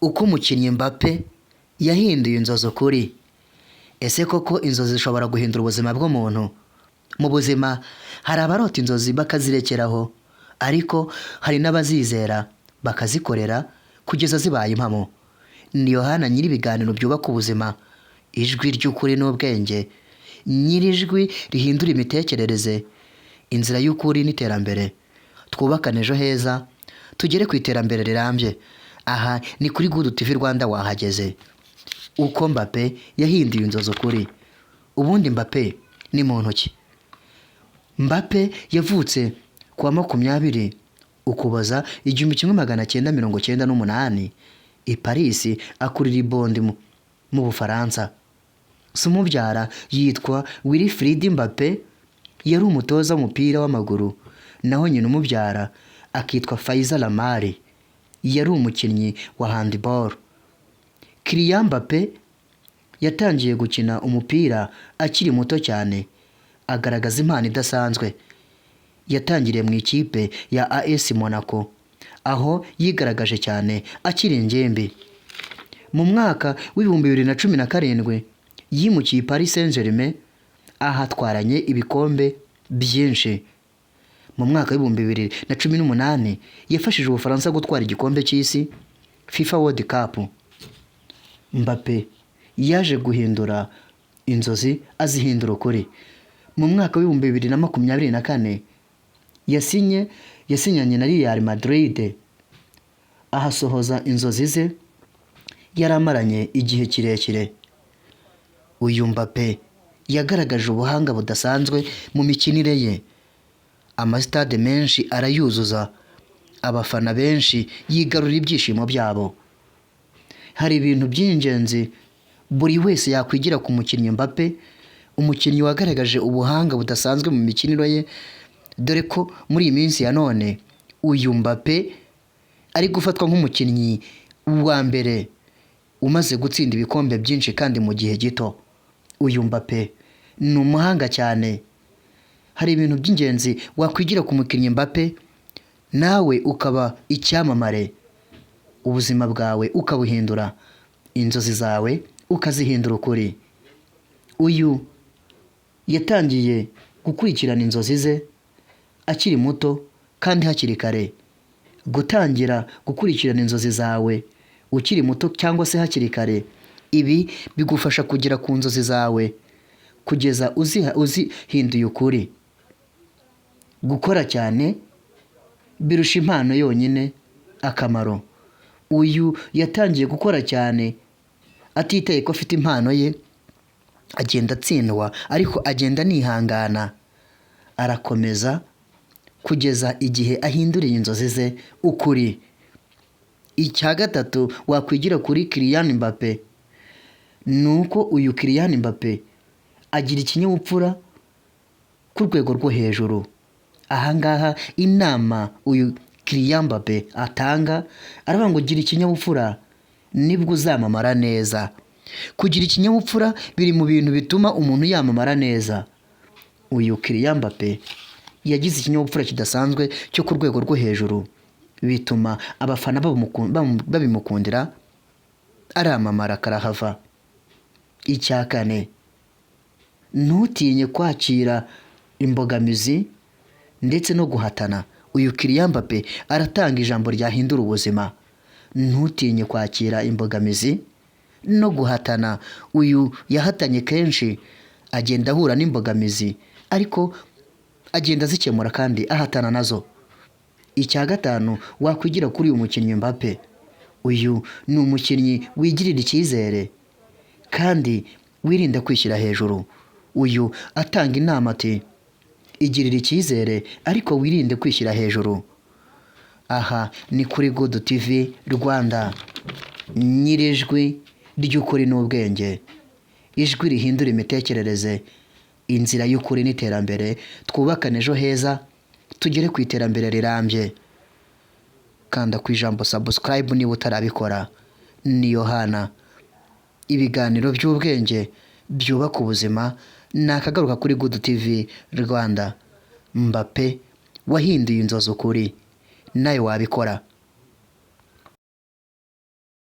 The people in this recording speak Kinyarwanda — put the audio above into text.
uko umukinnyi Mbappe yahinduye inzozi ukuri. Ese koko inzozi zishobora guhindura ubuzima bw'umuntu? Mu buzima hari abarota inzozi bakazirekeraho, ariko hari n'abazizera bakazikorera kugeza zibaye impamo. Ni Yohana nyir'ibiganiro byubaka ubuzima, ijwi ry'ukuri n'ubwenge, nyir'ijwi rihindura imitekerereze, inzira y'ukuri n'iterambere. Twubakane ejo heza, tugere ku iterambere rirambye. Aha ni kuri Good TV Rwanda wahageze. Uko Mbappe yahinduye inzozi ukuri. Ubundi Mbappe ni muntu ki? Mbappe yavutse kuwa 20 Ukuboza 1998 i Paris, akurira i Bondy mu Bufaransa. Se umubyara yitwa Wilfried Mbappe, yari umutoza w'umupira w'amaguru, naho nyina umubyara akitwa Faiza Lamari, yari umukinnyi wa handball. Kylian Mbappe yatangiye gukina umupira akiri muto cyane, agaragaza impano idasanzwe. Yatangiriye mu ikipe ya AS Monaco, aho yigaragaje cyane akiri ingimbi. Mu mwaka w'2017 yimukiye Paris Saint-Germain, ahatwaranye ibikombe byinshi. Mu mwaka w'2018 yafashije Ubufaransa gutwara igikombe cy'isi FIFA World Cup. Mbappe yaje guhindura inzozi azihindura ukuri. Mu mwaka w'2024 yasinyanye na Real Madrid, ahasohoza inzozi ze yari amaranye igihe kirekire. Uyu Mbappe yagaragaje ubuhanga budasanzwe mu mikinire ye. Amasitade menshi arayuzuza, abafana benshi yigarurira ibyishimo byabo. Hari ibintu by'ingenzi buri wese yakwigira ku mukinnyi Mbappe, umukinnyi wagaragaje ubuhanga budasanzwe mu mikinire ye, dore ko muri iyi minsi ya none uyu Mbappe ari gufatwa nk'umukinnyi wa mbere umaze gutsinda ibikombe byinshi kandi mu gihe gito. Uyu Mbappe ni umuhanga cyane. Hari ibintu by'ingenzi wakwigira ku mukinnyi Mbappe, nawe ukaba icyamamare, ubuzima bwawe ukabuhindura, inzozi zawe ukazihindura ukuri. Uyu yatangiye gukurikirana inzozi ze akiri muto kandi hakiri kare. Gutangira gukurikirana inzozi zawe ukiri muto cyangwa se hakiri kare, ibi bigufasha kugera ku nzozi zawe kugeza uzihinduye ukuri. Gukora cyane birusha impano yonyine akamaro. Uyu yatangiye gukora cyane atitaye ko afite impano ye, agenda atsindwa ariko agenda nihangana, arakomeza kugeza igihe ahinduriye inzozi ze ukuri. Icya gatatu wakwigira kuri Kylian Mbappe ni uko uyu Kylian Mbappe agira ikinyabupfura ku rwego rwo hejuru. Ahangaha inama uyu Kylian Mbappe atanga, aravuga ngo gira ikinyabupfura nibwo uzamamara neza. Kugira ikinyabupfura biri mu bintu bituma umuntu yamamara neza. Uyu Kylian Mbappe yagize ikinyabupfura kidasanzwe cyo ku rwego rwo hejuru, bituma abafana babimukundira, aramamara karahava. Icya kane, ntutinye kwakira imbogamizi ndetse no guhatana. Uyu Kylian Mbappe aratanga ijambo ryahindura ubuzima. Ntutinye kwakira imbogamizi no guhatana. Uyu yahatanye kenshi, agenda ahura n'imbogamizi, ariko agenda azikemura kandi ahatana nazo. Icya gatanu wakwigira kuri uyu mukinnyi Mbappe, uyu ni umukinnyi wigirira icyizere kandi wirinda kwishyira hejuru. Uyu atanga inama ati igirira icyizere ariko wirinde kwishyira hejuru. Aha ni kuri Good TV Rwanda, nyir'ijwi ry'ukuri n'ubwenge, ijwi rihindura imitekerereze, inzira y'ukuri n'iterambere. Twubakane ejo heza, tugere ku iterambere rirambye. Kanda ku ijambo subscribe niba utarabikora. Ni Yohana, ibiganiro by'ubwenge byubaka ubuzima, nakagaruka kuri Good TV Rwanda. Mbappe wahinduye inzozi ukuri, nawe wabikora.